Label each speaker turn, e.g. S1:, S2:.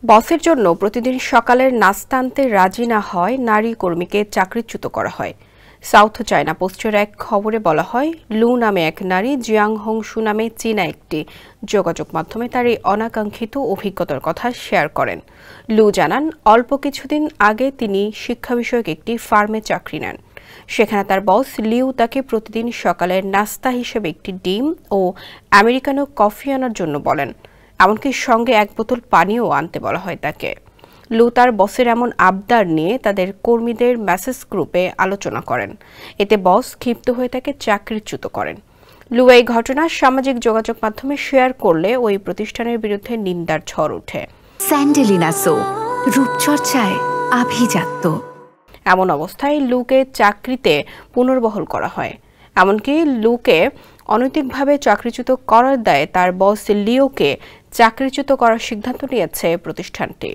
S1: বসের জন্য প্রতিদিন সকালের নাস্তা আনতে রাজি না হয় নারী কর্মীকে চাকরিচ্যুত করা হয়। সাউথ চায়না পোস্টের এক খবরে বলা হয়, লু নামে এক নারী জিয়াং হংশু নামে চীনা একটি যোগাযোগ মাধ্যমে তার এই অনাকাঙ্ক্ষিত অভিজ্ঞতার কথা শেয়ার করেন। লু জানান, অল্প কিছুদিন আগে তিনি শিক্ষা বিষয়ক একটি ফার্মে চাকরি নেন। সেখানে তার বস লিউ তাকে প্রতিদিন সকালের নাস্তা হিসেবে একটি ডিম ও আমেরিকানো কফি আনার জন্য বলেন। এমনকি সঙ্গে এক বোতল পানিও আনতে বলা হয় তাকে। লু তার বসের এমন আবদার নিয়ে তাদের কর্মীদের মেসেজ গ্রুপে আলোচনা করেন। এতে বস ক্ষিপ্ত হয়ে তাকে চাকরিচ্যুত করেন। লু এই ঘটনা সামাজিক যোগাযোগ মাধ্যমে শেয়ার করলে ওই প্রতিষ্ঠানের বিরুদ্ধে নিন্দার ঝড় ওঠে।
S2: স্যান্ডেলিনা সো, রূপচর্চায় আভিজাত্য।
S1: এমন অবস্থায় লুকে চাকরিতে পুনর্বহাল করা হয়। এমনকি লুকে অনৈতিকভাবে চাকরিচ্যুত করার দায়ে তার বস লিওকে চাকরিচ্যুত করার সিদ্ধান্ত নিয়েছে প্রতিষ্ঠানটি।